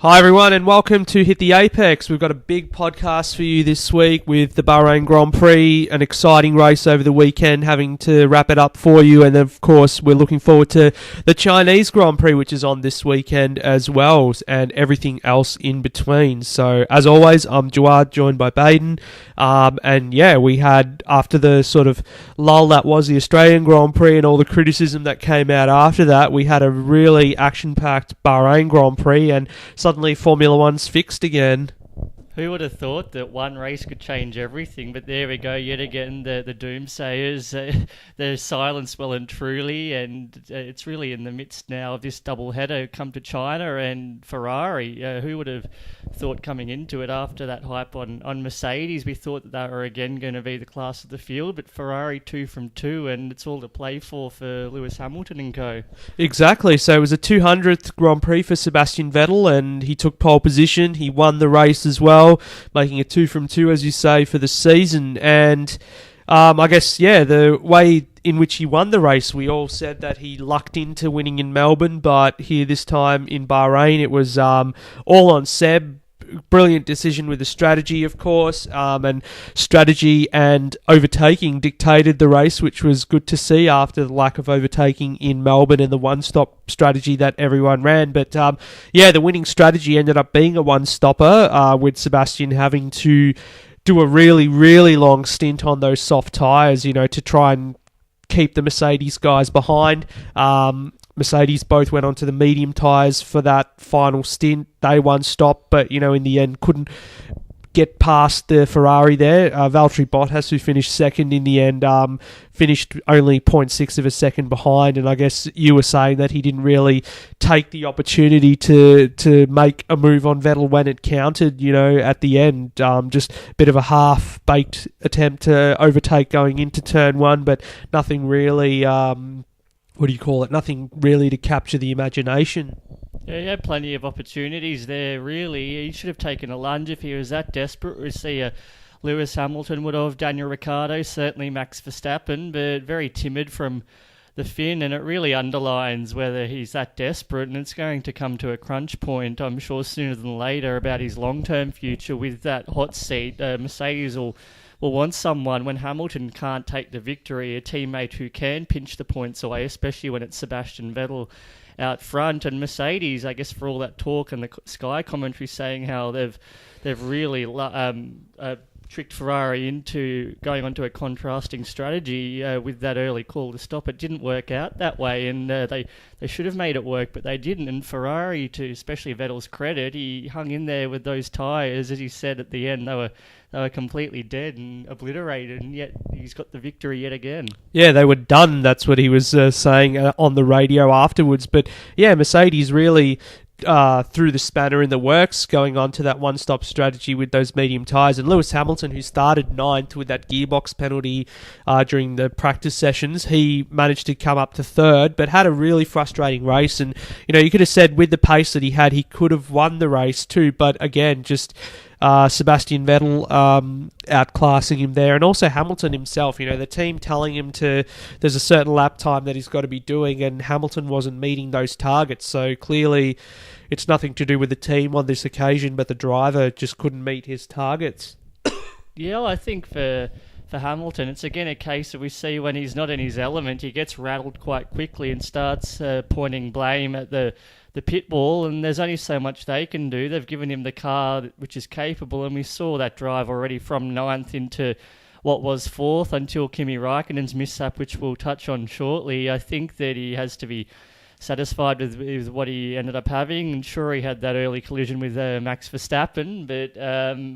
Hi everyone and welcome to Hit the Apex. We've got a big podcast for you this week with the Bahrain Grand Prix, an exciting race over the weekend, having to wrap it up for you, and then of course we're looking forward to the Chinese Grand Prix, which is on this weekend as well, and everything else in between. So as always, I'm Jawad, joined by Baden, and yeah, we had, after the sort of lull that was the Australian Grand Prix and all the criticism that came out after that, we had a really action-packed Bahrain Grand Prix, and suddenly Formula One's fixed again. Who would have thought that one race could change everything? But there we go, yet again, the doomsayers, the silence well and truly, and it's really in the midst now of this double-header come to China and Ferrari. Who would have thought coming into it after that hype on Mercedes? We thought that they were again going to be the class of the field, but Ferrari 2 from 2, and it's all to play for Lewis Hamilton and co. Exactly, so it was a 200th Grand Prix for Sebastian Vettel, and he took pole position, he won the race as well, making it 2 from 2, as you say, for the season. And I guess, yeah, the way in which he won the race, we all said that he lucked into winning in Melbourne, but here this time in Bahrain, it was all on Seb. Brilliant decision with the strategy, of course, and strategy and overtaking dictated the race, which was good to see after the lack of overtaking in Melbourne and the one-stop strategy that everyone ran. But yeah, the winning strategy ended up being a one-stopper, with Sebastian having to do a really, really long stint on those soft tyres, you know, to try and keep the Mercedes guys behind. Mercedes both went onto the medium tyres for that final stint. They one-stop, but, you know, in the end couldn't get past the Ferrari there. Valtteri Bottas, who finished second in the end, finished only 0.6 of a second behind, and I guess you were saying that he didn't really take the opportunity to make a move on Vettel when it counted, you know, at the end. Just a bit of a half-baked attempt to overtake going into turn one, but nothing really... nothing really to capture the imagination. Yeah, he had plenty of opportunities there, really. He should have taken a lunge if he was that desperate. We see Lewis Hamilton would have, Daniel Ricciardo, certainly Max Verstappen, but very timid from the Finn, and it really underlines whether he's that desperate, and it's going to come to a crunch point, I'm sure, sooner than later, about his long-term future with that hot seat. Mercedes will want someone, when Hamilton can't take the victory, a teammate who can pinch the points away, especially when it's Sebastian Vettel out front. And Mercedes, I guess, for all that talk and the Sky commentary saying how they've really tricked Ferrari into going onto a contrasting strategy with that early call to stop. It didn't work out that way, and they should have made it work, but they didn't. And Ferrari, to especially Vettel's credit, he hung in there with those tyres. As he said at the end, they were completely dead and obliterated, and yet he's got the victory yet again. Yeah, they were done. That's what he was saying on the radio afterwards. But yeah, Mercedes really threw the spanner in the works, going on to that one-stop strategy with those medium tyres. And Lewis Hamilton, who started ninth with that gearbox penalty during the practice sessions, he managed to come up to third, but had a really frustrating race. And, you know, you could have said with the pace that he had, he could have won the race too. But again, just... Sebastian Vettel outclassing him there, and also Hamilton himself, you know, the team telling him there's a certain lap time that he's got to be doing, and Hamilton wasn't meeting those targets, so clearly it's nothing to do with the team on this occasion, but the driver just couldn't meet his targets. Yeah, I think for Hamilton, it's again a case that we see when he's not in his element, he gets rattled quite quickly and starts pointing blame at the pit wall, and there's only so much they can do. They've given him the car which is capable, and we saw that drive already from 9th into what was 4th until Kimi Raikkonen's mishap, which we'll touch on shortly. I think that he has to be satisfied with what he ended up having. And sure, he had that early collision with Max Verstappen, but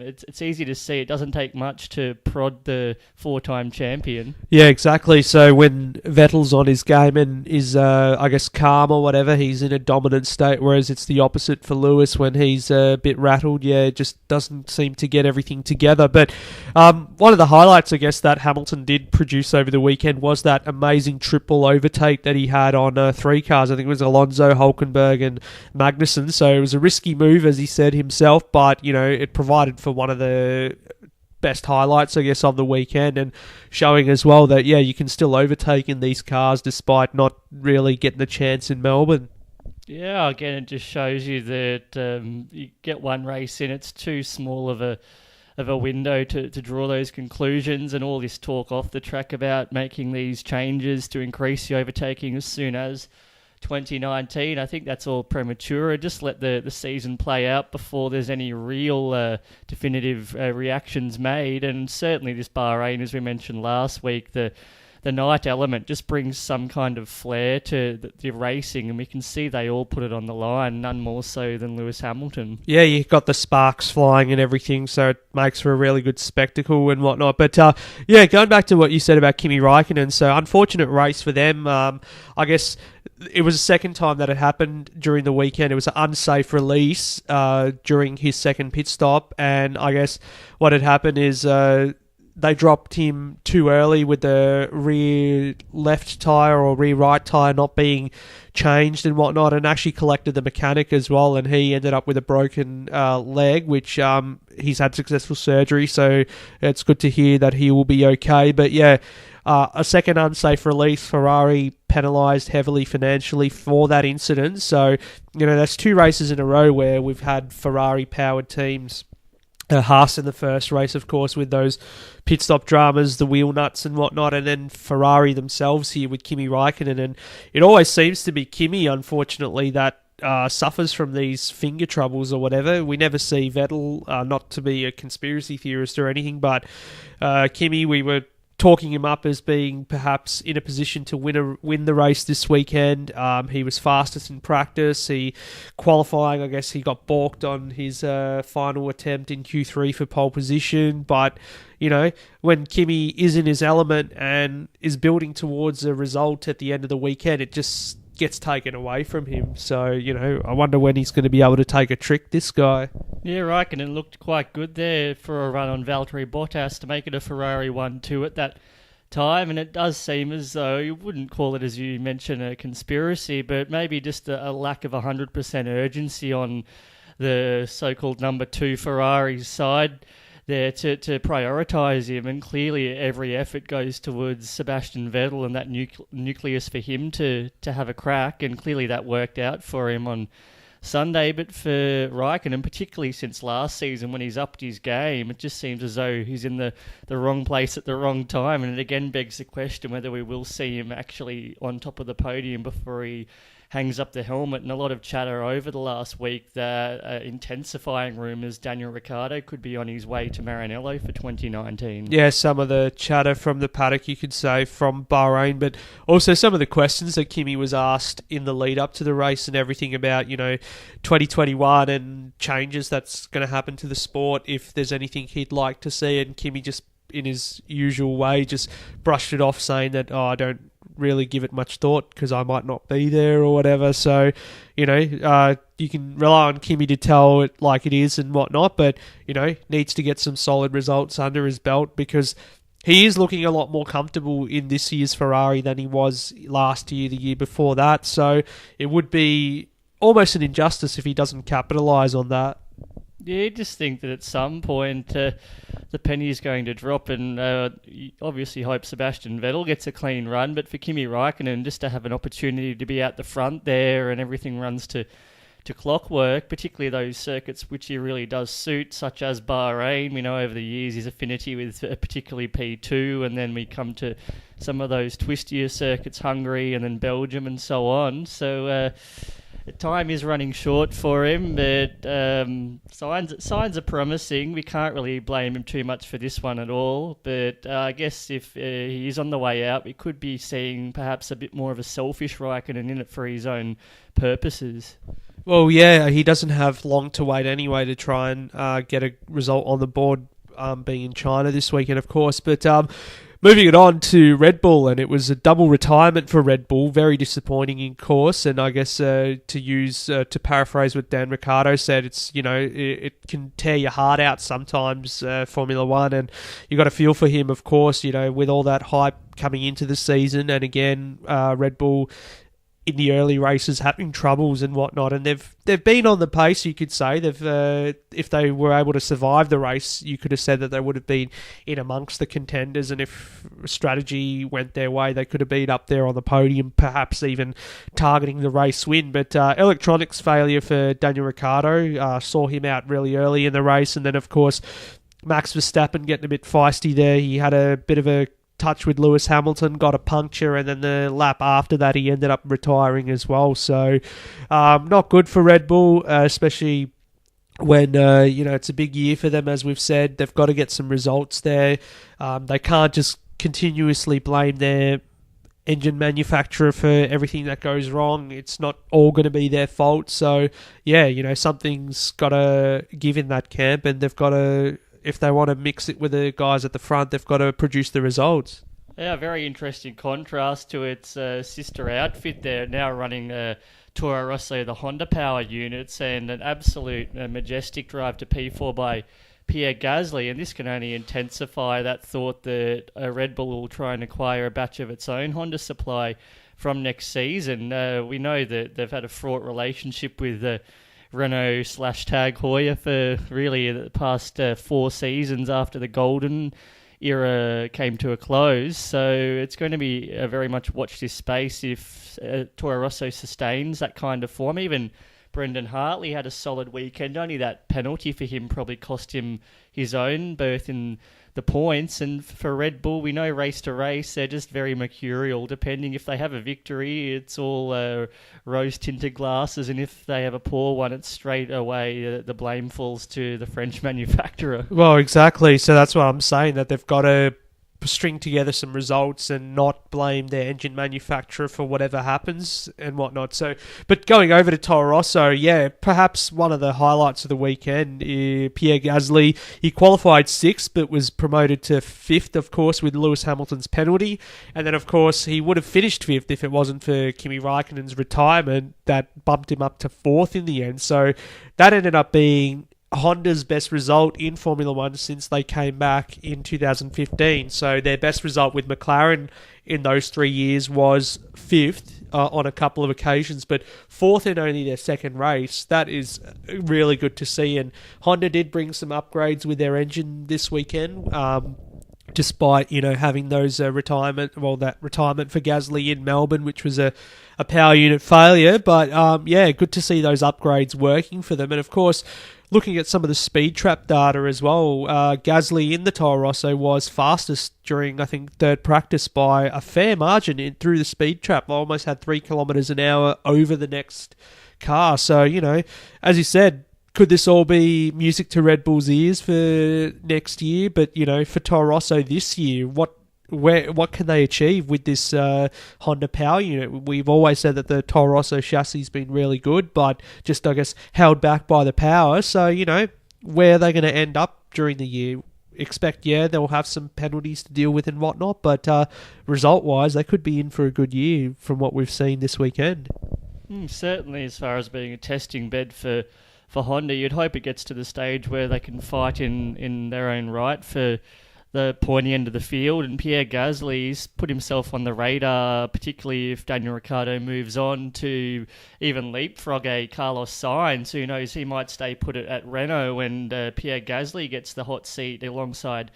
it's easy to see it doesn't take much to prod the 4-time champion. Yeah, exactly. So when Vettel's on his game and is, I guess, calm or whatever, he's in a dominant state, whereas it's the opposite for Lewis when he's a bit rattled. Yeah, it just doesn't seem to get everything together. But one of the highlights, I guess, that Hamilton did produce over the weekend was that amazing triple overtake that he had on 3 cars. I think it was Alonso, Hülkenberg and Magnussen. So it was a risky move, as he said himself, but, you know, it provided for one of the best highlights, I guess, of the weekend, and showing as well that, yeah, you can still overtake in these cars despite not really getting a chance in Melbourne. Yeah, again, it just shows you that you get one race in, it's too small of a window to draw those conclusions, and all this talk off the track about making these changes to increase the overtaking as soon as 2019. I think that's all premature. Just let the season play out before there's any real definitive reactions made. And certainly this Bahrain, as we mentioned last week, the night element just brings some kind of flair to the racing, and we can see they all put it on the line, none more so than Lewis Hamilton. Yeah, you got the sparks flying and everything, so it makes for a really good spectacle and whatnot. But yeah, going back to what you said about Kimi Räikkönen, so unfortunate race for them. I guess it was the second time that it happened during the weekend. It was an unsafe release during his second pit stop, and I guess what had happened is they dropped him too early with the rear left tyre or rear right tyre not being changed and whatnot, and actually collected the mechanic as well, and he ended up with a broken leg, which he's had successful surgery, so it's good to hear that he will be okay. But yeah, a second unsafe release. Ferrari penalised heavily financially for that incident, so that's two races in a row where we've had Ferrari-powered teams. Haas in the first race, of course, with those pit stop dramas, the wheel nuts and whatnot, and then Ferrari themselves here with Kimi Räikkönen. And it always seems to be Kimi, unfortunately, that suffers from these finger troubles or whatever. We never see Vettel, not to be a conspiracy theorist or anything, but Kimi, we were talking him up as being perhaps in a position to win the race this weekend. He was fastest in practice. He qualifying, I guess he got balked on his final attempt in Q3 for pole position. But when Kimi is in his element and is building towards a result at the end of the weekend, it just gets taken away from him. So, I wonder when he's going to be able to take a trick, this guy. Yeah, Raikkonen looked quite good there for a run on Valtteri Bottas to make it a Ferrari 1-2 at that time, and it does seem as though you wouldn't call it, as you mentioned, a conspiracy, but maybe just a lack of 100% urgency on the so-called number 2 Ferrari's side there to prioritise him, and clearly every effort goes towards Sebastian Vettel and that nucleus for him to have a crack, and clearly that worked out for him on Sunday. But for Raikkonen, particularly since last season when he's upped his game, it just seems as though he's in the wrong place at the wrong time, and it again begs the question whether we will see him actually on top of the podium before he hangs up the helmet. And a lot of chatter over the last week that intensifying rumours Daniel Ricciardo could be on his way to Maranello for 2019. Yeah, some of the chatter from the paddock, you could say, from Bahrain, but also some of the questions that Kimi was asked in the lead up to the race and everything about, 2021 and changes that's going to happen to the sport, if there's anything he'd like to see. And Kimi just, in his usual way, just brushed it off, saying that, I don't really give it much thought because I might not be there or whatever. So, you can rely on Kimi to tell it like it is and whatnot, but, needs to get some solid results under his belt, because he is looking a lot more comfortable in this year's Ferrari than he was last year, the year before that. So it would be almost an injustice if he doesn't capitalise on that. Yeah, you just think that at some point the penny is going to drop, and you obviously hope Sebastian Vettel gets a clean run, but for Kimi Räikkönen just to have an opportunity to be out the front there and everything runs to clockwork, particularly those circuits which he really does suit, such as Bahrain. We know over the years his affinity with particularly P2, and then we come to some of those twistier circuits, Hungary and then Belgium and so on. So time is running short for him, but signs are promising. We can't really blame him too much for this one at all, but I guess if he is on the way out, we could be seeing perhaps a bit more of a selfish Raikkonen in it for his own purposes. Well, yeah, he doesn't have long to wait anyway to try and get a result on the board, being in China this weekend, of course. But moving it on to Red Bull, and it was a double retirement for Red Bull. Very disappointing, in course, and I guess to paraphrase what Dan Ricciardo said, it's it can tear your heart out sometimes, Formula One, and you got to feel for him, of course. With all that hype coming into the season, and again, Red Bull in the early races having troubles and whatnot, and they've been on the pace. You could say if they were able to survive the race, you could have said that they would have been in amongst the contenders, and if strategy went their way, they could have been up there on the podium, perhaps even targeting the race win. But electronics failure for Daniel Ricciardo saw him out really early in the race, and then of course Max Verstappen getting a bit feisty there. He had a bit of a touch with Lewis Hamilton, got a puncture, and then the lap after that he ended up retiring as well. So not good for Red Bull, especially when it's a big year for them. As we've said, they've got to get some results there. They can't just continuously blame their engine manufacturer for everything that goes wrong. It's not all going to be their fault. So yeah, something's got to give in that camp, and they've got to, if they want to mix it with the guys at the front, they've got to produce the results. Yeah, very interesting contrast to its sister outfit there, now running Toro Rosso, the Honda Power units, and an absolute majestic drive to P4 by Pierre Gasly, and this can only intensify that thought that Red Bull will try and acquire a batch of its own Honda supply from next season. We know that they've had a fraught relationship with Renault/Tag Heuer for really the past 4 seasons after the golden era came to a close. So it's going to be very much watch this space if Toro Rosso sustains that kind of form. Even Brendan Hartley had a solid weekend. Only that penalty for him probably cost him his own berth in the points. And for Red Bull, we know race to race, they're just very mercurial. Depending if they have a victory, it's all rose-tinted glasses. And if they have a poor one, it's straight away the blame falls to the French manufacturer. Well, exactly. So that's what I'm saying, that they've got to string together some results and not blame their engine manufacturer for whatever happens and whatnot. So, but going over to Toro Rosso, yeah, perhaps one of the highlights of the weekend, Pierre Gasly, he qualified 6th but was promoted to 5th, of course, with Lewis Hamilton's penalty. And then, of course, he would have finished 5th if it wasn't for Kimi Raikkonen's retirement. That bumped him up to 4th in the end. So that ended up being Honda's best result in Formula One since they came back in 2015. So their best result with McLaren in those 3 years was 5th on a couple of occasions, but 4th in only their second race. That is really good to see. And Honda did bring some upgrades with their engine this weekend, despite having those that retirement for Gasly in Melbourne, which was a power unit failure. But good to see those upgrades working for them. And of course, looking at some of the speed trap data as well, Gasly in the Toro Rosso was fastest during, I think, third practice by a fair margin through the speed trap. Almost had 3 kilometres an hour over the next car. So, as you said, could this all be music to Red Bull's ears for next year? But, for Toro Rosso this year, what can they achieve with this Honda power unit? We've always said that the Toro Rosso chassis has been really good, but just, I guess, held back by the power. So, where are they going to end up during the year? Expect, they'll have some penalties to deal with and whatnot, but result-wise, they could be in for a good year from what we've seen this weekend. Certainly, as far as being a testing bed for Honda, you'd hope it gets to the stage where they can fight in their own right for the pointy end of the field, and Pierre Gasly's put himself on the radar, particularly if Daniel Ricciardo moves on to even leapfrog a Carlos Sainz. Who knows, he might stay put at Renault, and Pierre Gasly gets the hot seat alongside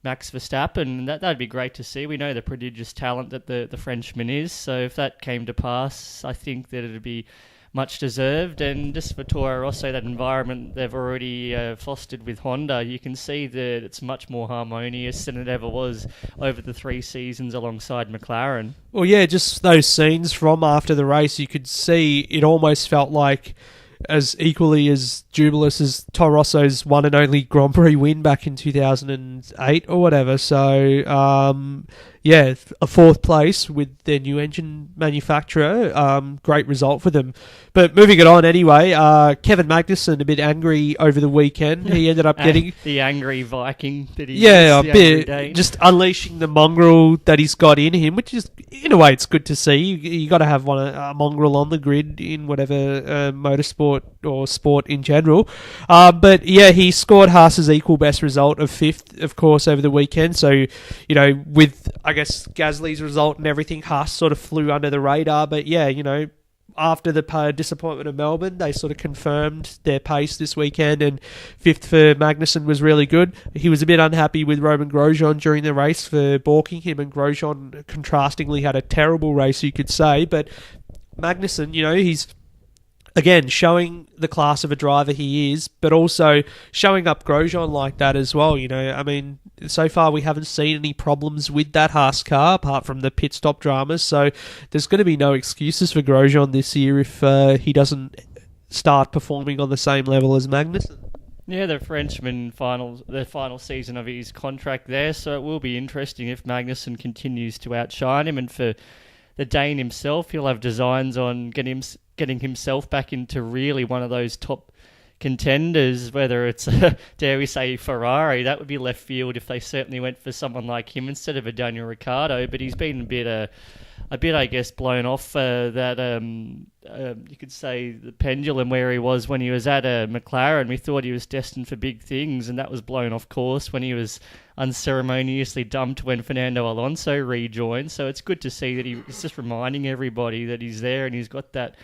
Max Verstappen. That'd be great to see. We know the prodigious talent that the Frenchman is, so if that came to pass, I think that it'd be much deserved. And just for Toro Rosso, that environment they've already fostered with Honda, you can see that it's much more harmonious than it ever was over the 3 seasons alongside McLaren. Well, yeah, just those scenes from after the race, you could see it almost felt like as equally as jubilous as Toro Rosso's one and only Grand Prix win back in 2008 or whatever. So, a 4th place with their new engine manufacturer. Great result for them. But moving it on anyway, Kevin Magnussen a bit angry over the weekend. He ended up getting the angry Viking that he is, a bit, just unleashing the mongrel that he's got in him, which is, in a way, it's good to see. You got to have a mongrel on the grid in whatever motorsport or sport in general. But he scored Haas's equal best result of 5th, of course, over the weekend. So, with, I guess Gasly's result and everything, Haas sort of flew under the radar. But yeah, after the disappointment of Melbourne, they sort of confirmed their pace this weekend, and fifth for Magnussen was really good. He was a bit unhappy with Romain Grosjean during the race for balking him, and Grosjean contrastingly had a terrible race, you could say. But Magnussen, he's again showing the class of a driver he is, but also showing up Grosjean like that as well. I mean, so far we haven't seen any problems with that Haas car apart from the pit stop dramas, so there's going to be no excuses for Grosjean this year if he doesn't start performing on the same level as Magnussen. Yeah, the Frenchman the final season of his contract there, so it will be interesting if Magnussen continues to outshine him. And for the Dane himself, he'll have designs on getting himself back into really one of those top contenders, whether it's, dare we say, Ferrari. That would be left field if they certainly went for someone like him instead of a Daniel Ricciardo. But he's been a bit, I guess, blown off that, you could say, the pendulum where he was when he was at McLaren. We thought he was destined for big things, and that was blown off course when he was unceremoniously dumped when Fernando Alonso rejoined. So it's good to see that he's just reminding everybody that he's there and he's got that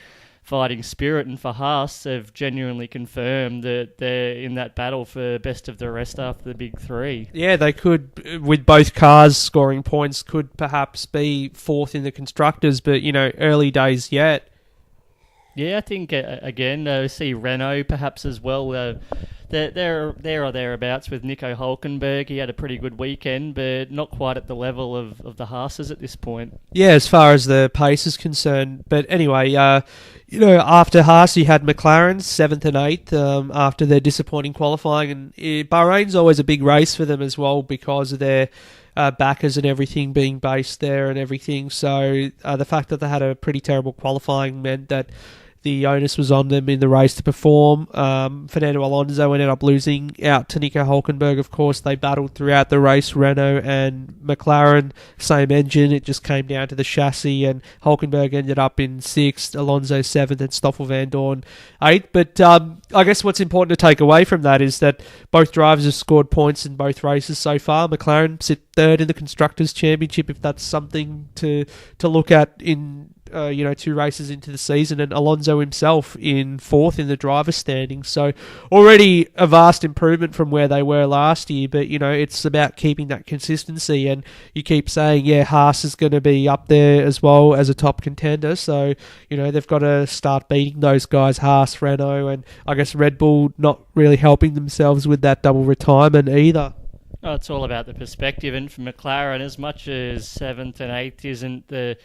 fighting spirit. And for Haas, they've genuinely confirmed that they're in that battle for best of the rest after the big three. Yeah, they could, with both cars scoring points, could perhaps be fourth in the constructors, but early days yet. Yeah, I think again, see Renault perhaps as well. They're there or thereabouts with Nico Hulkenberg. He had a pretty good weekend, but not quite at the level of the Haas's at this point. Yeah, as far as the pace is concerned. But anyway, after Haas, you had McLaren 7th and 8th after their disappointing qualifying. And Bahrain's always a big race for them as well because of their backers and everything being based there and everything. So the fact that they had a pretty terrible qualifying meant that the onus was on them in the race to perform. Fernando Alonso ended up losing out to Nico Hulkenberg, of course. They battled throughout the race, Renault and McLaren, same engine. It just came down to the chassis, and Hulkenberg ended up in 6th, Alonso 7th, and Stoffel Van Dorn 8th. But I guess what's important to take away from that is that both drivers have scored points in both races so far. McLaren sit 3rd in the Constructors' Championship, if that's something to look at in 2 races into the season, and Alonso himself in 4th in the driver's standing. So already a vast improvement from where they were last year, but it's about keeping that consistency. And you keep saying, Haas is going to be up there as well as a top contender. So they've got to start beating those guys, Haas, Renault, and I guess Red Bull not really helping themselves with that double retirement either. Oh, it's all about the perspective, and for McLaren, as much as 7th and 8th isn't the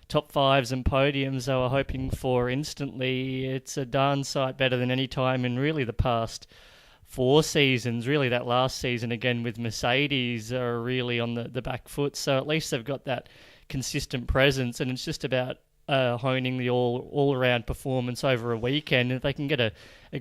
top 5s and podiums they were hoping for instantly, it's a darn sight better than any time in really the past 4 seasons. Really, that last season again with Mercedes are really on the back foot, so at least they've got that consistent presence, and it's just about honing the all-around performance over a weekend. If they can get a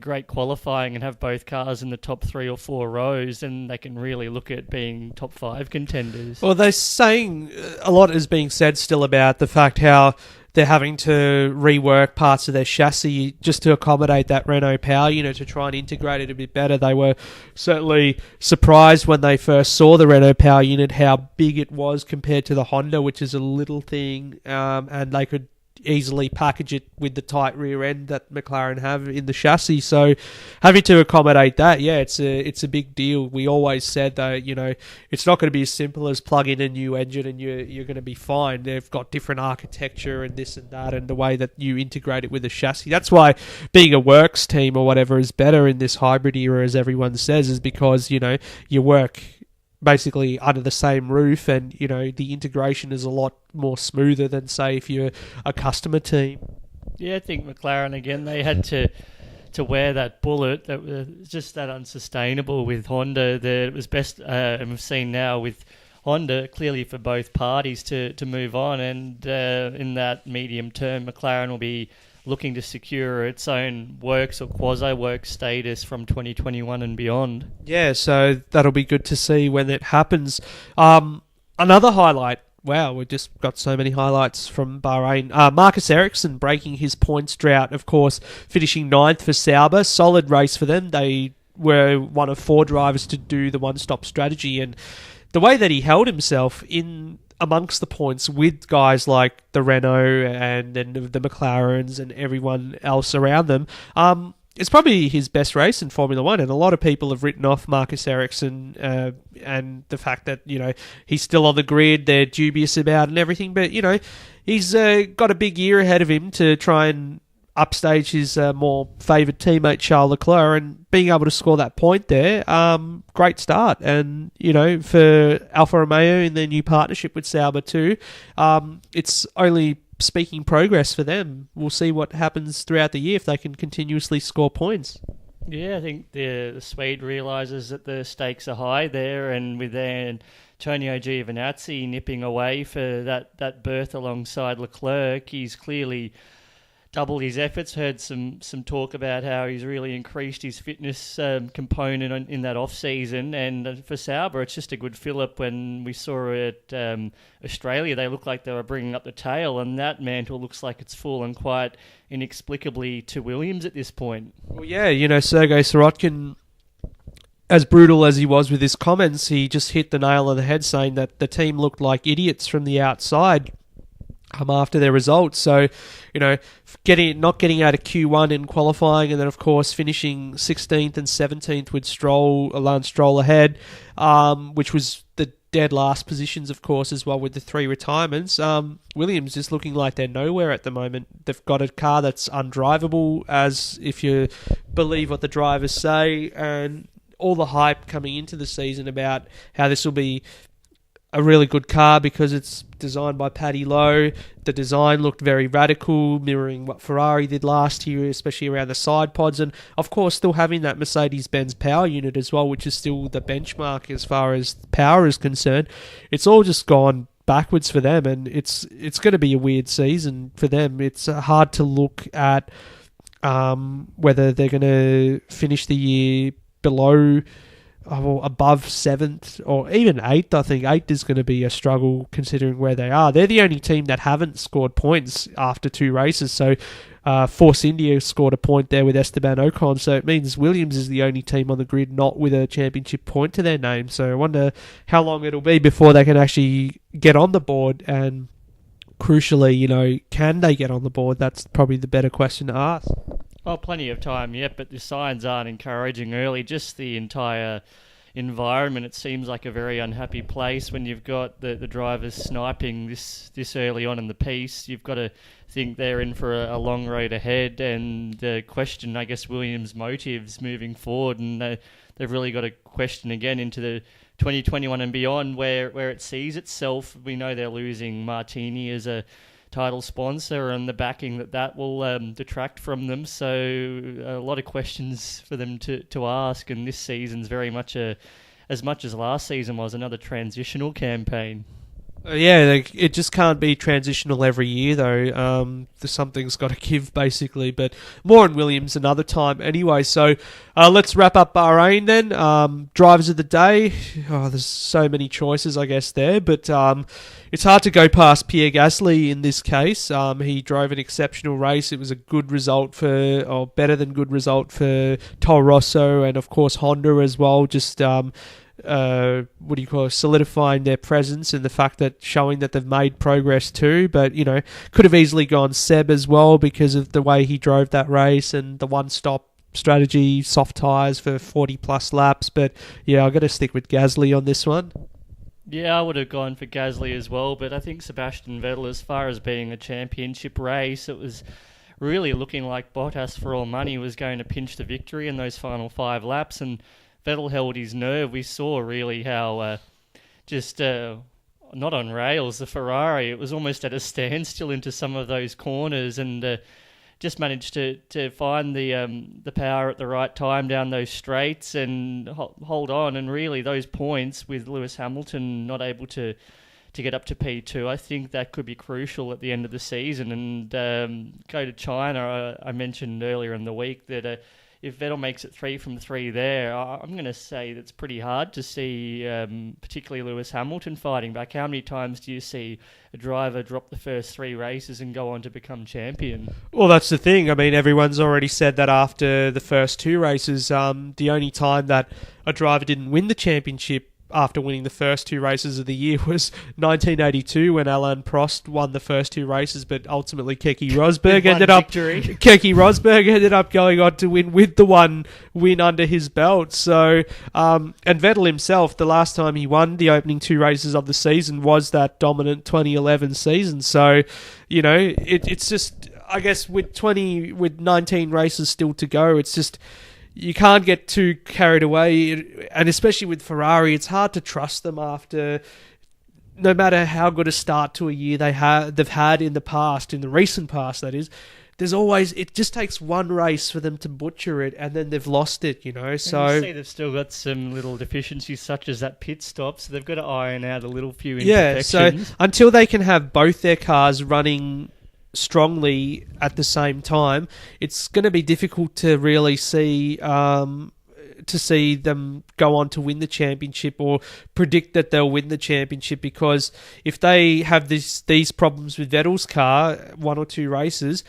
great qualifying and have both cars in the top 3 or 4 rows, then they can really look at being top 5 contenders. Well, they're saying a lot is being said still about the fact how they're having to rework parts of their chassis just to accommodate that Renault power unit to try and integrate it a bit better. They were certainly surprised when they first saw the Renault power unit how big it was compared to the Honda, which is a little thing, and they could easily package it with the tight rear end that McLaren have in the chassis. So having to accommodate that, it's a big deal. We always said that it's not going to be as simple as plug in a new engine and you're going to be fine. They've got different architecture and this and that, and the way that you integrate it with the chassis. That's why being a works team or whatever is better in this hybrid era, as everyone says, is because you work basically under the same roof, and the integration is a lot more smoother than, say, if you're a customer team. Yeah, I think McLaren again, they had to wear that bullet that was just that unsustainable with Honda. That it was best, and we've seen now with Honda clearly for both parties to move on, and in that medium term, McLaren will be looking to secure its own works or quasi-works status from 2021 and beyond. Yeah, so that'll be good to see when it happens. Another highlight, wow, we've just got so many highlights from Bahrain. Marcus Ericsson breaking his points drought, of course, finishing 9th for Sauber. Solid race for them. They were one of 4 drivers to do the one-stop strategy, and the way that he held himself in amongst the points with guys like the Renault and then the McLarens and everyone else around them. It's probably his best race in Formula One, and a lot of people have written off Marcus Ericsson and the fact that, he's still on the grid, they're dubious about and everything, but, he's got a big year ahead of him to try and upstage his more favoured teammate Charles Leclerc, and being able to score that point there, great start. And, for Alfa Romeo in their new partnership with Sauber too, it's only speaking progress for them. We'll see what happens throughout the year if they can continuously score points. Yeah, I think the Swede realises that the stakes are high there, and with Antonio Giovinazzi nipping away for that berth alongside Leclerc, he's clearly doubled his efforts. Heard some talk about how he's really increased his fitness component in that off-season. And for Sauber, it's just a good fill-up. When we saw at Australia, they looked like they were bringing up the tail, and that mantle looks like it's fallen quite inexplicably to Williams at this point. Well, yeah, Sergei Sirotkin, as brutal as he was with his comments, he just hit the nail on the head saying that the team looked like idiots from the outside after their results. So, not getting out of Q1 in qualifying, and then of course finishing 16th and 17th with Lance Stroll ahead, which was the dead last positions, of course, as well, with the 3 retirements. Williams just looking like they're nowhere at the moment. They've got a car that's undrivable, as if you believe what the drivers say, and all the hype coming into the season about how this will be a really good car because it's designed by Paddy Lowe. The design looked very radical, mirroring what Ferrari did last year, especially around the side pods, and of course still having that Mercedes-Benz power unit as well, which is still the benchmark as far as power is concerned. It's all just gone backwards for them, and it's going to be a weird season for them. It's hard to look at whether they're going to finish the year below above 7th or even 8th. I think 8th is going to be a struggle considering where they are. They're the only team that haven't scored points after 2 races. So Force India scored a point there with Esteban Ocon. So it means Williams is the only team on the grid not with a championship point to their name. So I wonder how long it'll be before they can actually get on the board. And crucially, can they get on the board? That's probably the better question to ask. Oh, plenty of time yet, but the signs aren't encouraging early. Just the entire environment, it seems like a very unhappy place when you've got the drivers sniping this early on in the piece. You've got to think they're in for a long road ahead, and question, I guess, Williams' motives moving forward, and they've really got to question again into the 2021 and beyond where it sees itself. We know they're losing Martini as a title sponsor, and the backing that will detract from them. So a lot of questions for them to ask, and this season's very much as much as last season was, another transitional campaign. It just can't be transitional every year, though. Something's got to give, basically. But more on Williams another time anyway. So let's wrap up Bahrain then. Drivers of the day. Oh, there's so many choices, I guess, there. But it's hard to go past Pierre Gasly in this case. He drove an exceptional race. It was a good result or better than good result for Toro Rosso and, of course, Honda as well. Just solidifying their presence and the fact that showing that they've made progress too. But, could have easily gone Seb as well because of the way he drove that race and the one-stop strategy, soft tyres for 40-plus laps. But, yeah, I've got to stick with Gasly on this one. Yeah, I would have gone for Gasly as well, but I think Sebastian Vettel, as far as being a championship race, it was really looking like Bottas, for all money, was going to pinch the victory in those final 5 laps, and Vettel held his nerve. We saw really how not on rails, the Ferrari, it was almost at a standstill into some of those corners, and just managed to find the power at the right time down those straights and hold on. And really those points with Lewis Hamilton not able to get up to P2, I think that could be crucial at the end of the season. And go to China, I mentioned earlier in the week that if Vettel makes it 3 from 3 there, I'm going to say that's pretty hard to see, particularly Lewis Hamilton fighting back. How many times do you see a driver drop the first 3 races and go on to become champion? Well, that's the thing. I mean, everyone's already said that after the first 2 races, the only time that a driver didn't win the championship after winning the first two races of the year was 1982 when Alain Prost won the first two races, but ultimately Keke Rosberg ended up going on to win with the one win under his belt. So, and Vettel himself, the last time he won the opening two races of the season was that dominant 2011 season. So, it's just, I guess with 19 races still to go, it's just, you can't get too carried away, and especially with Ferrari, it's hard to trust them after, no matter how good a start to a year they've had in the past, in the recent past that is, there's always, it just takes one race for them to butcher it, and then they've lost it, So and you see they've still got some little deficiencies, such as that pit stop, so they've got to iron out a little few imperfections. Yeah, so until they can have both their cars running strongly at the same time, it's going to be difficult to really see them go on to win the championship or predict that they'll win the championship, because if they have these problems with Vettel's car, one or two races,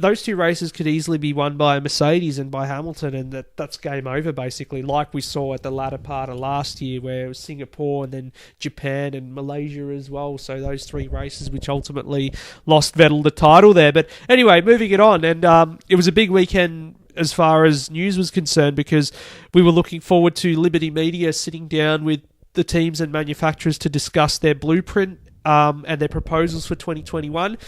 those two races could easily be won by Mercedes and by Hamilton, and that's game over, basically, like we saw at the latter part of last year, where it was Singapore and then Japan and Malaysia as well. So those three races which ultimately lost Vettel the title there. But anyway, moving it on, and it was a big weekend as far as news was concerned, because we were looking forward to Liberty Media sitting down with the teams and manufacturers to discuss their blueprint and their proposals for 2021.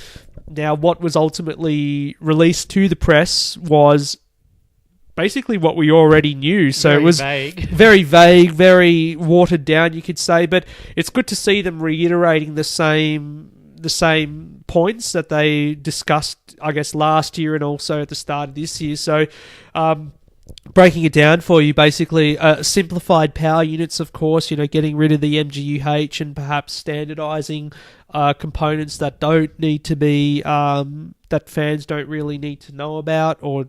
Now, what was ultimately released to the press was basically what we already knew. So it was very vague, very watered down, you could say. But it's good to see them reiterating the same points that they discussed, I guess, last year and also at the start of this year. So, breaking it down for you, basically, simplified power units, of course, getting rid of the MGUH and perhaps standardizing components that don't need to be, that fans don't really need to know about or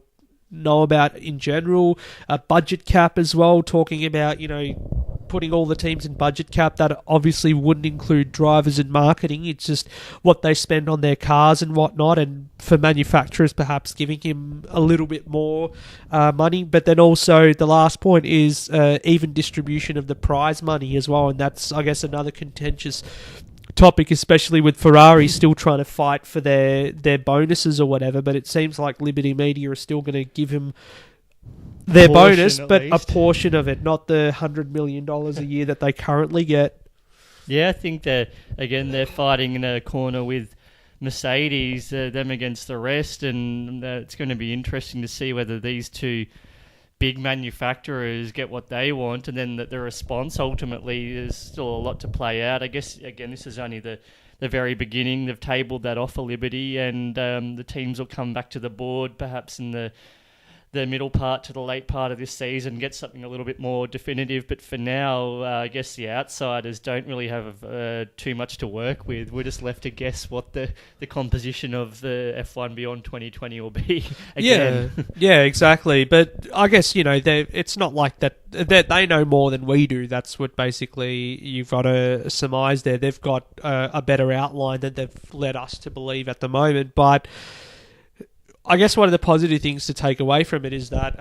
know about in general. A budget cap as well, talking about, putting all the teams in budget cap. That obviously wouldn't include drivers and marketing. It's just what they spend on their cars and whatnot, and for manufacturers perhaps giving him a little bit more money. But then also the last point is even distribution of the prize money as well, and that's, I guess, another contentious topic, especially with Ferrari still trying to fight for their bonuses or whatever. But it seems like Liberty Media are still going to give him their bonus, but a portion of it, not the $100 million a year that they currently get. Yeah, I think that, again, they're fighting in a corner with Mercedes, them against the rest, and it's going to be interesting to see whether these two big manufacturers get what they want, and then the response ultimately is still a lot to play out. I guess, again, this is only the very beginning. They've tabled that offer, Liberty, and the teams will come back to the board perhaps in the middle part to the late part of this season, get something a little bit more definitive. But for now, I guess the outsiders don't really have too much to work with. We're just left to guess what the composition of the F1 beyond 2020 will be. Again. Yeah, exactly. But I guess, it's not like that they know more than we do. That's what basically you've got to surmise there. They've got a better outline than they've led us to believe at the moment. But I guess one of the positive things to take away from it is that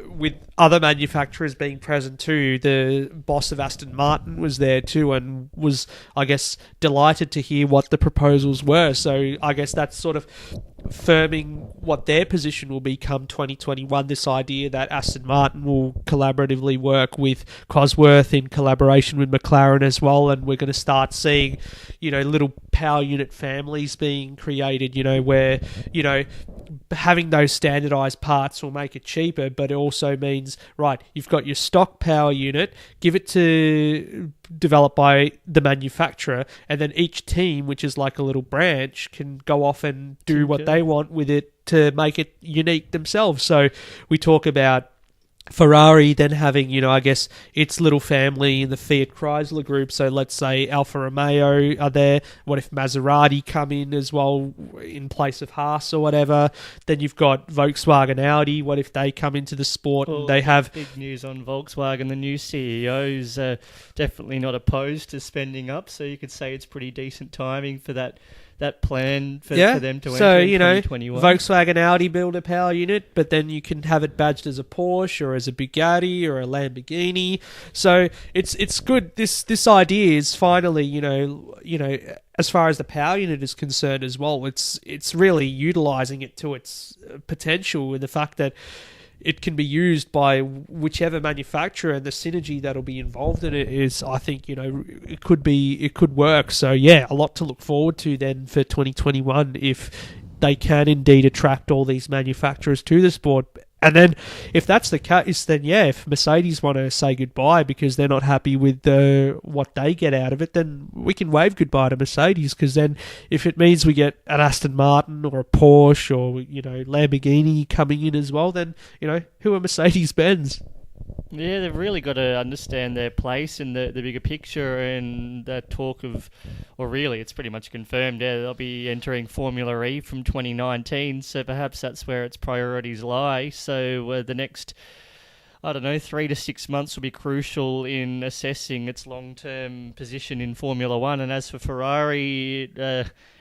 with other manufacturers being present too, the boss of Aston Martin was there too and was, I guess, delighted to hear what the proposals were. So I guess that's sort of firming what their position will be come 2021, this idea that Aston Martin will collaboratively work with Cosworth in collaboration with McLaren as well, and we're going to start seeing, little power unit families being created, where, having those standardized parts will make it cheaper, but it also means, right, you've got your stock power unit, give it to developed by the manufacturer, and then each team, which is like a little branch, can go off and do what they want with it to make it unique themselves. So we talk about Ferrari then having, I guess, its little family in the Fiat Chrysler group. So let's say Alfa Romeo are there. What if Maserati come in as well in place of Haas or whatever? Then you've got Volkswagen, Audi. What if they come into the sport and they have... Big news on Volkswagen. The new CEO's definitely not opposed to spending up. So you could say it's pretty decent timing for that that plan for them to so, enter in 2021. Volkswagen Audi build a power unit, but then you can have it badged as a Porsche or as a Bugatti or a Lamborghini. So it's good. This idea is finally, as far as the power unit is concerned as well, it's really utilising it to its potential, and the fact that it can be used by whichever manufacturer, and the synergy that'll be involved in it is, I think, it could work. So yeah, a lot to look forward to then for 2021 if they can indeed attract all these manufacturers to the sport. And then if that's the case, then yeah, if Mercedes want to say goodbye because they're not happy with what they get out of it, then we can wave goodbye to Mercedes, because then if it means we get an Aston Martin or a Porsche or, Lamborghini coming in as well, then, who are Mercedes-Benz? Yeah, they've really got to understand their place in the bigger picture, and that talk of, or really, it's pretty much confirmed, they'll be entering Formula E from 2019, so perhaps that's where its priorities lie. So the next, 3 to 6 months will be crucial in assessing its long-term position in Formula One. And as for Ferrari,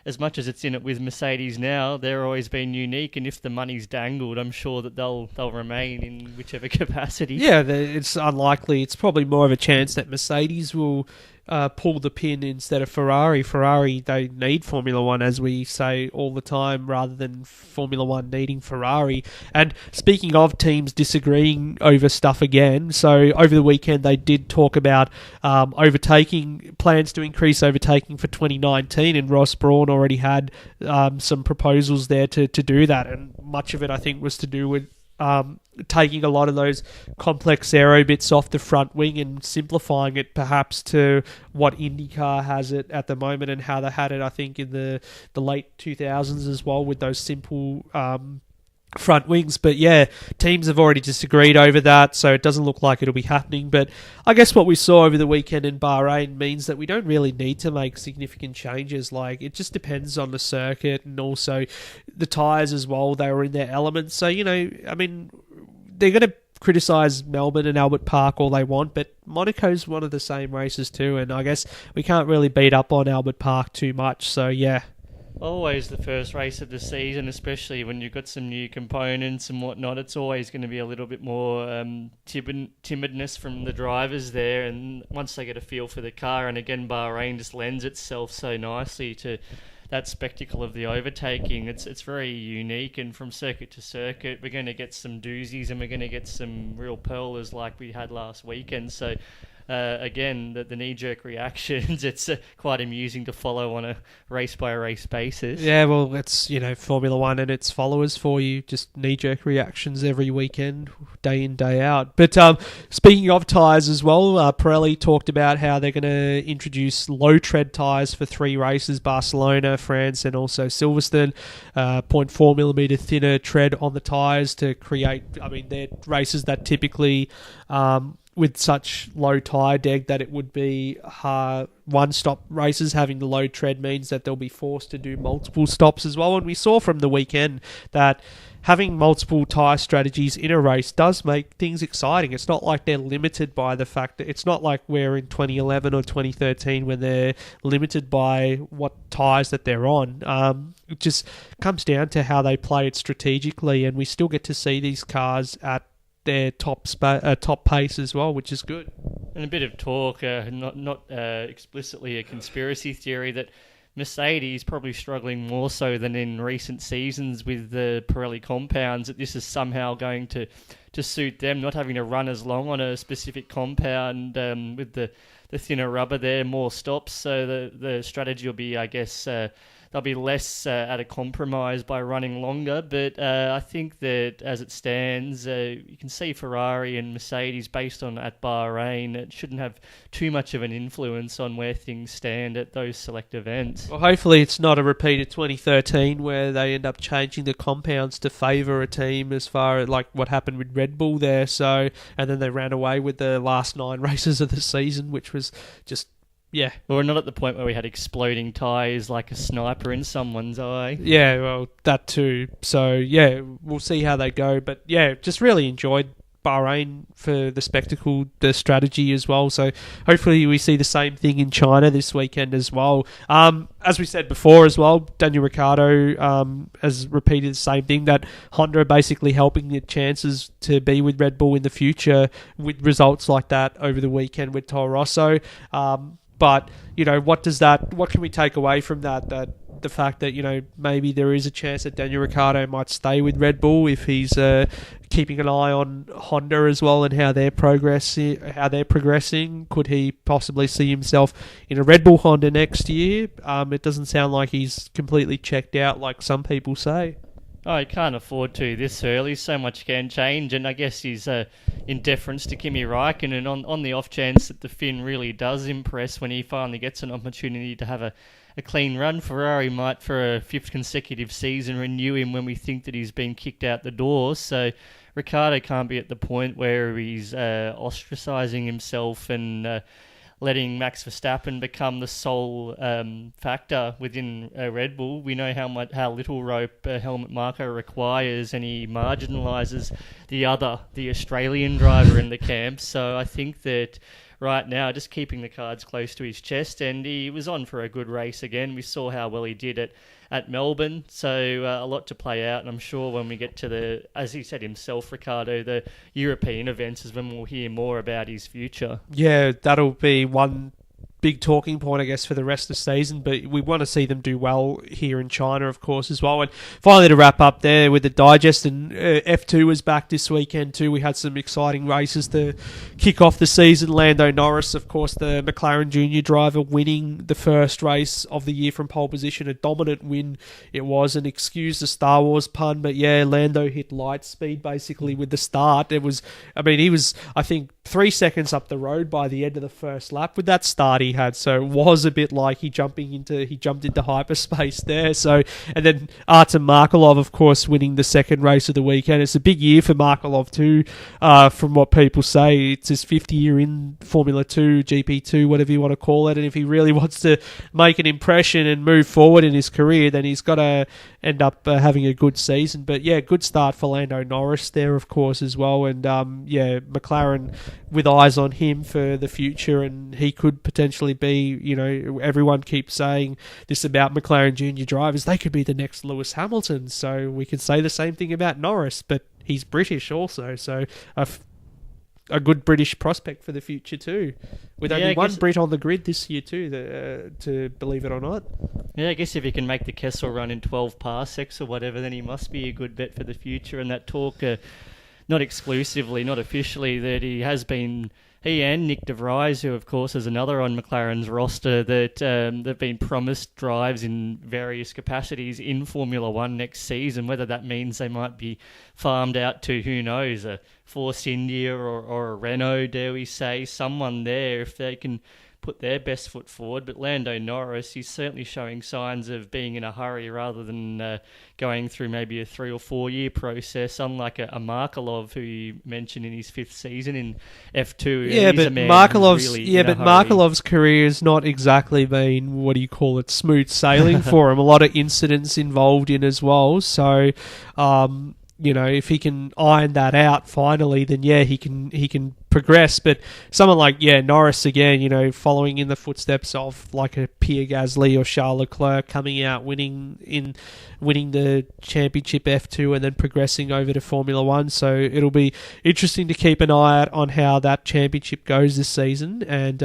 as much as it's in it with Mercedes now, they've always been unique, and if the money's dangled, I'm sure that they'll remain in whichever capacity. Yeah, it's unlikely. It's probably more of a chance that Mercedes will pull the pin instead of Ferrari. Ferrari, they need Formula One, as we say all the time, rather than Formula One needing Ferrari. And speaking of teams disagreeing over stuff again, so over the weekend they did talk about plans to increase overtaking for 2019, and Ross Brawn already had some proposals there to do that, and much of it I think was to do with taking a lot of those complex aero bits off the front wing and simplifying it perhaps to what IndyCar has it at the moment, and how they had it I think in the late 2000s as well, with those simple front wings. But yeah, teams have already disagreed over that, so it doesn't look like it'll be happening. But I guess what we saw over the weekend in Bahrain means that we don't really need to make significant changes. Like, it just depends on the circuit, and also the tyres as well. They were in their element, so they're going to criticise Melbourne and Albert Park all they want, but Monaco's one of the same races too, and I guess we can't really beat up on Albert Park too much. So yeah, always the first race of the season, especially when you've got some new components and whatnot, it's always going to be a little bit more timidness from the drivers there, and once they get a feel for the car, and again Bahrain just lends itself so nicely to that spectacle of the overtaking. It's very unique, and from circuit to circuit we're going to get some doozies and we're going to get some real pearlers like we had last weekend. So again, the knee-jerk reactions, it's quite amusing to follow on a race-by-race basis. Yeah, well, it's, Formula One and its followers for you, just knee-jerk reactions every weekend, day in, day out. But speaking of tyres as well, Pirelli talked about how they're going to introduce low-tread tyres for 3 races, Barcelona, France, and also Silverstone, 0.4mm thinner tread on the tyres to create, they're races that typically with such low tyre deg that it would be one-stop races. Having the low tread means that they'll be forced to do multiple stops as well. And we saw from the weekend that having multiple tyre strategies in a race does make things exciting. It's not like they're limited by the fact that it's not like we're in 2011 or 2013 when they're limited by what tyres that they're on. It just comes down to how they play it strategically, and we still get to see these cars at their top pace as well, which is good. And a bit of talk, not explicitly a conspiracy theory, that Mercedes probably struggling more so than in recent seasons with the Pirelli compounds, that this is somehow going to suit them, not having to run as long on a specific compound with the thinner rubber there, more stops. So the strategy will be, I guess, they'll be less at a compromise by running longer. But I think that as it stands, you can see Ferrari and Mercedes based on at Bahrain. It shouldn't have too much of an influence on where things stand at those select events. Well, hopefully it's not a repeat of 2013 where they end up changing the compounds to favour a team, as far as like what happened with Red Bull there. So, and then they ran away with the last 9 races of the season, which was just... yeah. Well, we're not at the point where we had exploding tyres like a sniper in someone's eye. Yeah, well, that too. So, yeah, we'll see how they go. But, yeah, just really enjoyed Bahrain for the spectacle, the strategy as well. So hopefully we see the same thing in China this weekend as well. As we said before as well, Daniel Ricciardo has repeated the same thing, that Honda are basically helping their chances to be with Red Bull in the future with results like that over the weekend with Toro Rosso. But, what can we take away from that? That the fact that, maybe there is a chance that Daniel Ricciardo might stay with Red Bull if he's keeping an eye on Honda as well and how they're progressing. Could he possibly see himself in a Red Bull Honda next year? It doesn't sound like he's completely checked out like some people say. Oh, he can't afford to this early. So much can change, and I guess he's in deference to Kimi Räikkönen on the off chance that the Finn really does impress when he finally gets an opportunity to have a clean run. Ferrari might, for a fifth consecutive season, renew him when we think that he's been kicked out the door. So Ricciardo can't be at the point where he's ostracising himself and letting Max Verstappen become the sole factor within Red Bull. We know how little rope helmet Marco requires, and he marginalises the Australian driver in the camp. So I think that right now, just keeping the cards close to his chest, and he was on for a good race again. We saw how well he did at Melbourne, so a lot to play out, and I'm sure when we get to as he said himself, Ricardo, the European events is when we'll hear more about his future. Yeah, that'll be one big talking point, I guess, for the rest of the season, but we want to see them do well here in China, of course, as well. And finally, to wrap up there with the digest, and F2 was back this weekend too. We had some exciting races to kick off the season. Lando Norris, of course, the McLaren Junior driver, winning the first race of the year from pole position. A dominant win it was, and excuse the Star Wars pun, but yeah, Lando hit light speed basically with the start. He was, I think, 3 seconds up the road by the end of the first lap with that start he had, so it was a bit like he jumped into hyperspace there. So, and then Artem Markelov, of course, winning the second race of the weekend. It's a big year for Markelov too, from what people say. It's his 5th year in Formula 2, GP2, whatever you want to call it, and if he really wants to make an impression and move forward in his career, then he's got to end up having a good season. But yeah, good start for Lando Norris there, of course, as well. And McLaren with eyes on him for the future, and he could potentially be, everyone keeps saying this about McLaren Junior drivers, they could be the next Lewis Hamilton. So we can say the same thing about Norris, but he's British also, so a good British prospect for the future too, with only one Brit on the grid this year too, to believe it or not. Yeah, I guess if he can make the Kessel run in 12 parsecs or whatever, then he must be a good bet for the future. And that talk, not exclusively, not officially, that he and Nick de Vries, who of course is another on McLaren's roster, that they've been promised drives in various capacities in Formula 1 next season. Whether that means they might be farmed out to, who knows, a Force India or a Renault, dare we say, someone there if they can put their best foot forward. But Lando Norris, he's certainly showing signs of being in a hurry rather than going through maybe a 3 or 4 year process, unlike a Markelov, who you mentioned in his 5th season in F2. Yeah, but Markelov's career has not exactly been, smooth sailing for him. A lot of incidents involved in as well. So, if he can iron that out finally, then yeah, he can progress. But someone like Norris again, following in the footsteps of like a Pierre Gasly or Charles Leclerc, coming out winning the championship F2 and then progressing over to Formula 1. So it'll be interesting to keep an eye out on how that championship goes this season. And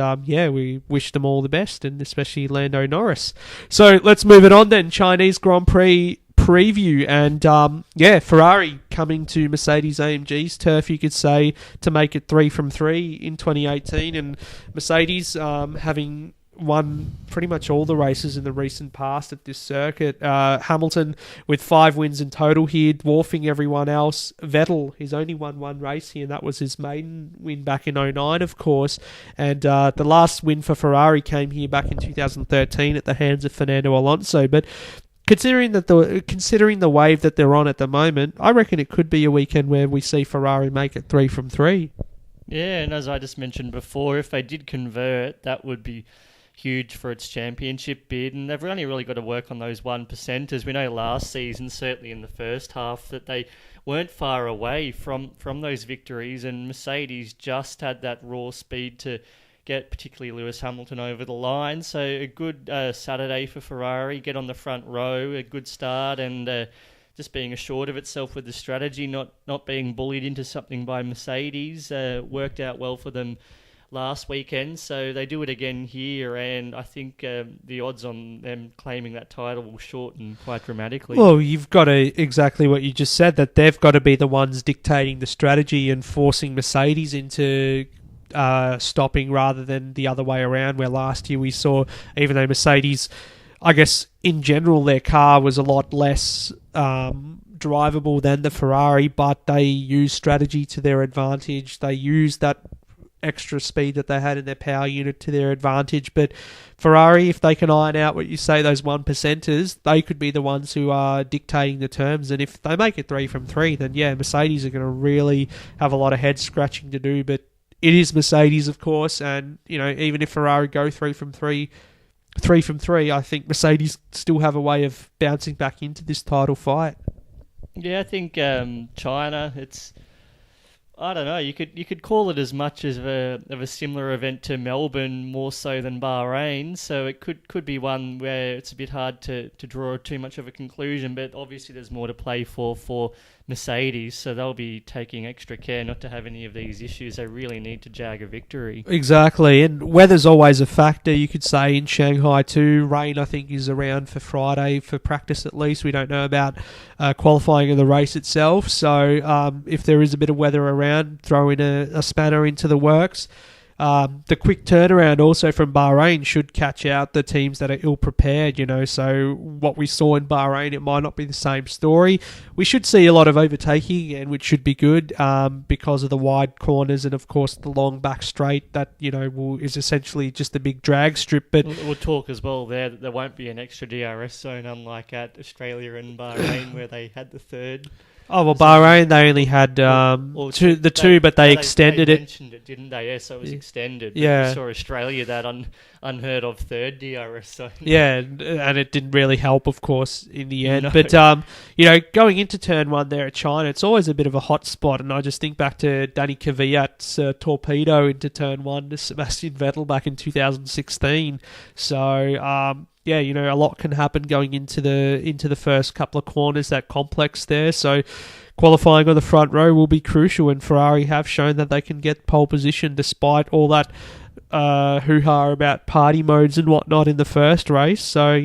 we wish them all the best, and especially Lando Norris. So let's move it on then. Chinese Grand Prix preview, and Ferrari coming to Mercedes-AMG's turf, you could say, to make it 3 from 3 in 2018, and Mercedes having won pretty much all the races in the recent past at this circuit. Hamilton with 5 wins in total here, dwarfing everyone else. Vettel, he's only won 1 race here, and that was his maiden win back in 2009, of course. And the last win for Ferrari came here back in 2013 at the hands of Fernando Alonso. But considering the wave that they're on at the moment, I reckon it could be a weekend where we see Ferrari make it 3 from 3. Yeah, and as I just mentioned before, if they did convert, that would be huge for its championship bid, and they've only really got to work on those 1%. As we know last season, certainly in the first half, that they weren't far away from those victories, and Mercedes just had that raw speed to get particularly Lewis Hamilton over the line. So a good Saturday for Ferrari, get on the front row, a good start, and just being assured of itself with the strategy, not being bullied into something by Mercedes, worked out well for them last weekend. So they do it again here, and I think the odds on them claiming that title will shorten quite dramatically. Well, you've got to, exactly what you just said, that they've got to be the ones dictating the strategy and forcing Mercedes into stopping rather than the other way around, where last year we saw, even though Mercedes, I guess in general their car was a lot less drivable than the Ferrari, but they used strategy to their advantage. They used that extra speed that they had in their power unit to their advantage. But Ferrari, if they can iron out what you say, those 1%ers, they could be the ones who are dictating the terms. And if they make it 3 from 3, then yeah, Mercedes are going to really have a lot of head scratching to do. But it is Mercedes, of course, and even if Ferrari go 3 from 3, I think Mercedes still have a way of bouncing back into this title fight. Yeah, I think China, it's, I don't know, you could call it as much as of a similar event to Melbourne, more so than Bahrain. So it could be one where it's a bit hard to draw too much of a conclusion, but obviously there's more to play for Mercedes, so they'll be taking extra care not to have any of these issues. They really need to jag a victory. Exactly, and weather's always a factor, you could say, in Shanghai too. Rain, I think, is around for Friday, for practice at least. We don't know about qualifying of the race itself, so if there is a bit of weather around, throw in a spanner into the works. The quick turnaround also from Bahrain should catch out the teams that are ill-prepared, so what we saw in Bahrain, it might not be the same story. We should see a lot of overtaking again, which should be good because of the wide corners and, of course, the long back straight that, is essentially just a big drag strip. But we'll talk as well there that there won't be an extra DRS zone, unlike at Australia and Bahrain where they had the third. Oh, well, Bahrain, they only had two, but they extended it. They mentioned it, didn't they? Yeah, so it was extended. Yeah. We saw Australia, that unheard of third DRS zone. Yeah, and it didn't really help, of course, in the end. No. But, going into turn one there at China, it's always a bit of a hot spot. And I just think back to Danny Kvyat's torpedo into turn one to Sebastian Vettel back in 2016. So, yeah, a lot can happen going into the first couple of corners, that complex there. So qualifying on the front row will be crucial, and Ferrari have shown that they can get pole position despite all that hoo-ha about party modes and whatnot in the first race. So,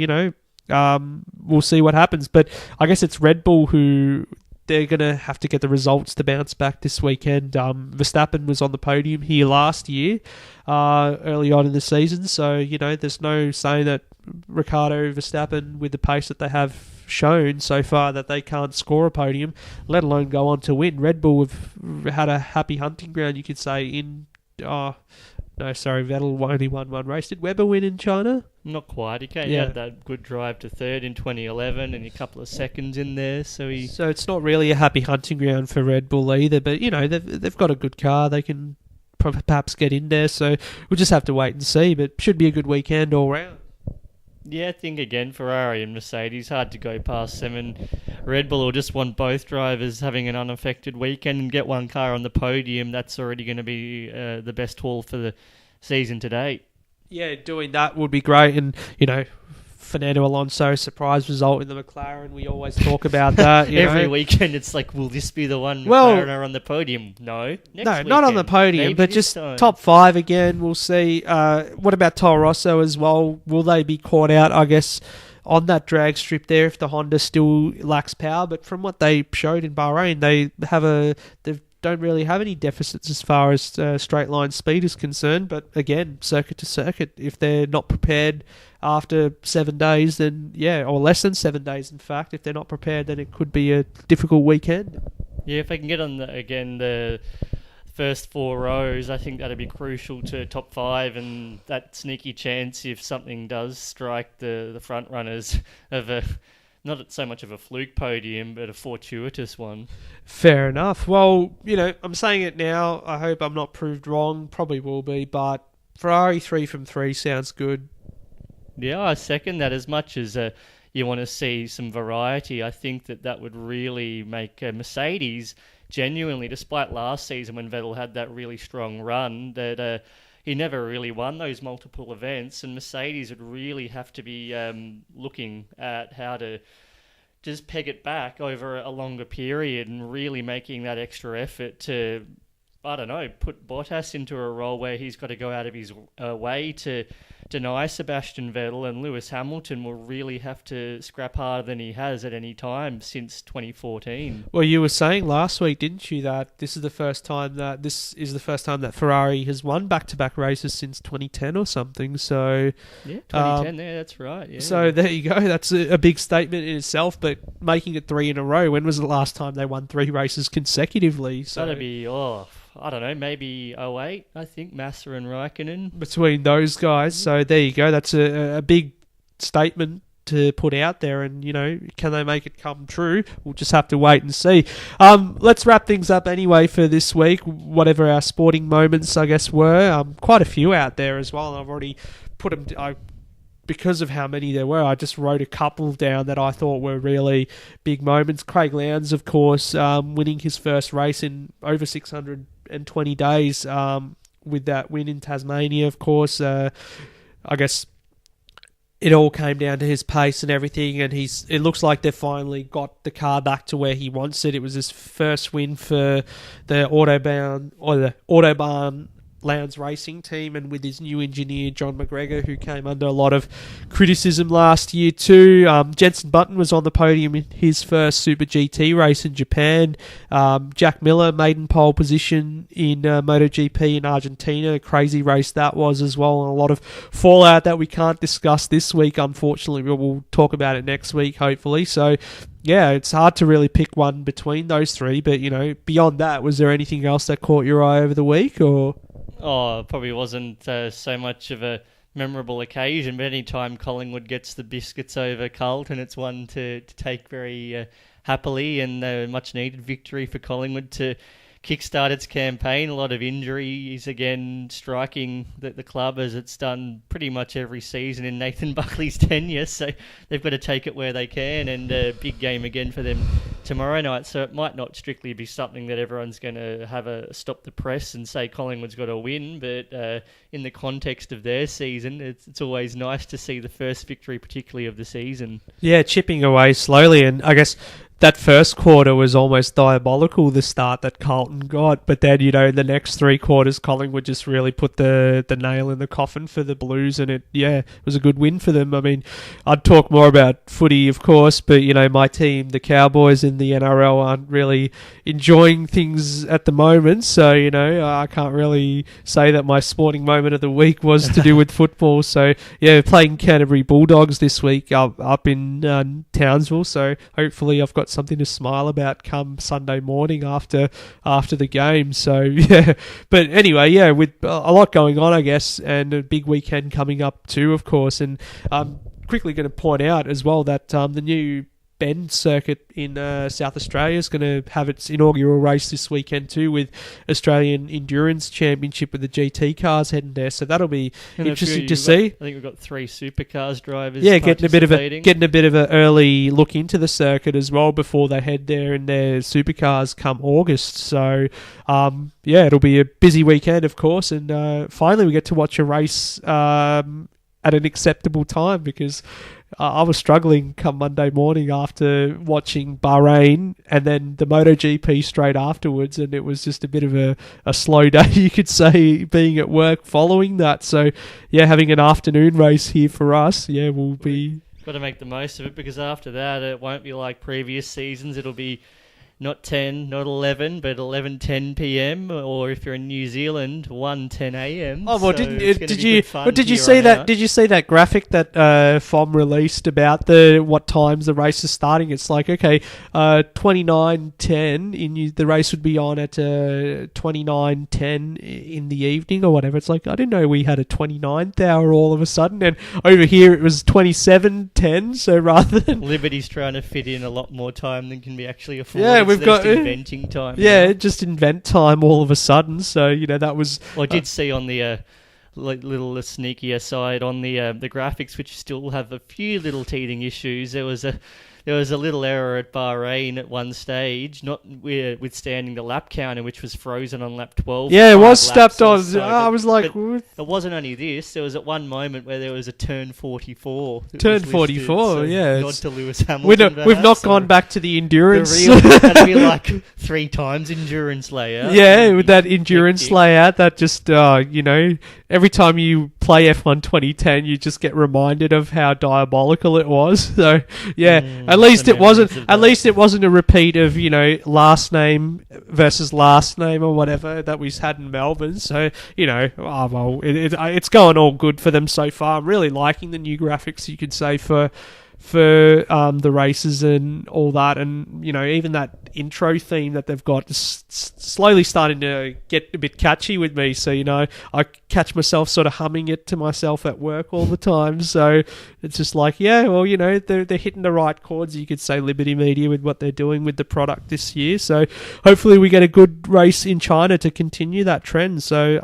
we'll see what happens. But I guess it's Red Bull who they're going to have to get the results to bounce back this weekend. Verstappen was on the podium here last year, early on in the season. So, there's no saying that Ricardo Verstappen, with the pace that they have shown so far, that they can't score a podium, let alone go on to win. Red Bull have had a happy hunting ground, you could say, in... Vettel only won one race. Did Webber win in China? Not quite. He had that good drive to third in 2011 and a couple of seconds in there. So it's not really a happy hunting ground for Red Bull either. But, they've got a good car. They can perhaps get in there. So we'll just have to wait and see. But should be a good weekend all round. Yeah, I think again, Ferrari and Mercedes, hard to go past them. And Red Bull will just want both drivers having an unaffected weekend and get one car on the podium. That's already going to be the best haul for the season to date. Yeah, doing that would be great. And, Fernando Alonso, surprise result in the McLaren. We always talk about that. Every weekend it's like, will this be the one McLaren are on the podium? No. Not on the podium, maybe but just top 5 again. We'll see. What about Toro Rosso as well? Will they be caught out, I guess, on that drag strip there if the Honda still lacks power? But from what they showed in Bahrain, they don't really have any deficits as far as straight line speed is concerned. But again, circuit to circuit, if they're not prepared after 7 days, then or less than 7 days, in fact, if they're not prepared, then it could be a difficult weekend. Yeah, if they can get on the first 4 rows, I think that'd be crucial to top 5, and that sneaky chance if something does strike the front runners of not so much of a fluke podium, but a fortuitous one. Fair enough. Well, I'm saying it now. I hope I'm not proved wrong. Probably will be, but Ferrari 3 from 3 sounds good. Yeah, I second that. As much as you want to see some variety. I think that would really make Mercedes genuinely, despite last season when Vettel had that really strong run, that he never really won those multiple events, and Mercedes would really have to be looking at how to just peg it back over a longer period and really making that extra effort to, I don't know, put Bottas into a role where he's got to go out of his way to deny Sebastian Vettel, and Lewis Hamilton will really have to scrap harder than he has at any time since 2014. Well, you were saying last week, didn't you, that this is the first time that Ferrari has won back-to-back races since 2010 or something. So yeah, 2010. That's right. Yeah. So there you go. That's a big statement in itself. But making it 3 in a row. When was the last time they won 3 races consecutively? So that'd be I don't know, maybe 08, I think, Massa and Raikkonen. Between those guys. So there you go. That's a big statement to put out there, and, can they make it come true? We'll just have to wait and see. Let's wrap things up anyway for this week, whatever our sporting moments, I guess, were. Quite a few out there as well, and I've already put them... because of how many there were, I just wrote a couple down that I thought were really big moments. Craig Lowndes, of course, winning his first race in over 620 days with that win in Tasmania, of course. I guess it all came down to his pace and everything, and it looks like they've finally got the car back to where he wants it. It was his first win for the Autobahn Lowndes Racing team, and with his new engineer John McGregor, who came under a lot of criticism last year too. Jenson Button was on the podium in his first Super GT race in Japan. Jack Miller maiden pole position in MotoGP in Argentina. A crazy race that was as well, and a lot of fallout that we can't discuss this week, unfortunately. We'll talk about it next week, hopefully. So yeah, it's hard to really pick one between those three, but beyond that, was there anything else that caught your eye over the week, or? Oh, it probably wasn't so much of a memorable occasion, but any time Collingwood gets the biscuits over Carlton, it's one to take very happily, and a much-needed victory for Collingwood to kickstart its campaign. A lot of injuries again striking the club, as it's done pretty much every season in Nathan Buckley's tenure, so they've got to take it where they can, and a big game again for them tomorrow night. So it might not strictly be something that everyone's going to have a stop the press and say Collingwood's got to win, but in the context of their season, it's always nice to see the first victory, particularly of the season. Yeah, chipping away slowly, and I guess that first quarter was almost diabolical, the start that Carlton got, but then, the next 3 quarters, Collingwood just really put the nail in the coffin for the Blues, and it was a good win for them. I mean, I'd talk more about footy, of course, but, my team, the Cowboys in the NRL, aren't really enjoying things at the moment, so, I can't really say that my sporting moment of the week was to do with football. So, yeah, playing Canterbury Bulldogs this week up in Townsville, so hopefully I've got something to smile about come Sunday morning after the game. So yeah, but anyway, with a lot going on, I guess, and a big weekend coming up too, of course. And I'm quickly going to point out as well that the new Bend circuit in South Australia is going to have its inaugural race this weekend too, with Australian Endurance Championship with the GT cars heading there. So that'll be interesting to see. I think we've got 3 supercars drivers. Yeah, getting a bit of an early look into the circuit as well before they head there in their supercars come August. So it'll be a busy weekend, of course, and finally we get to watch a race at an acceptable time, because I was struggling come Monday morning after watching Bahrain and then the MotoGP straight afterwards, and it was just a bit of a slow day, you could say, being at work following that. So, having an afternoon race here for us, will be... Got to make the most of it, because after that it won't be like previous seasons. It'll be not 10, not 11, but 11:10 p.m. or if you're in New Zealand, 1:10 a.m. Oh well, did you see that? Did you see that graphic that FOM released about what times the race is starting? It's like 29:10 the race would be on at 29:10 in the evening or whatever. It's like, I didn't know we had a 29th hour all of a sudden, and over here it was 27:10. So rather than Liberty's trying to fit in a lot more time than can be actually afforded. Yeah, we've got inventing time. Yeah, just invent time all of a sudden. So that was. Well, I did see on the little sneaky aside on the graphics, which still have a few little teething issues. There was a little error at Bahrain at one stage, notwithstanding the lap counter, which was frozen on lap 12. Yeah, it was stepped on. So, I was like, it wasn't only this. There was at one moment where there was a turn 44. Turn 44, so yeah. Nod to Lewis Hamilton. We've not gone back to the endurance. That'd be like 3 times endurance layout. Yeah, with that endurance layout, that just, every time you play F1 2010, you just get reminded of how diabolical it was. So, yeah, at least it wasn't a repeat of, last name versus last name or whatever that we had in Melbourne. So, it's going all good for them so far. I'm really liking the new graphics, you could say, for the races and all that, and even that intro theme that they've got is slowly starting to get a bit catchy with me. So I catch myself sort of humming it to myself at work all the time. So it's just like, yeah, well, they're hitting the right chords, you could say, Liberty Media, with what they're doing with the product this year. So hopefully we get a good race in China to continue that trend. So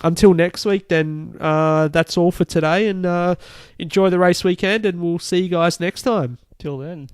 until next week, then that's all for today, and enjoy the race weekend, and we'll see you guys next time. Till then.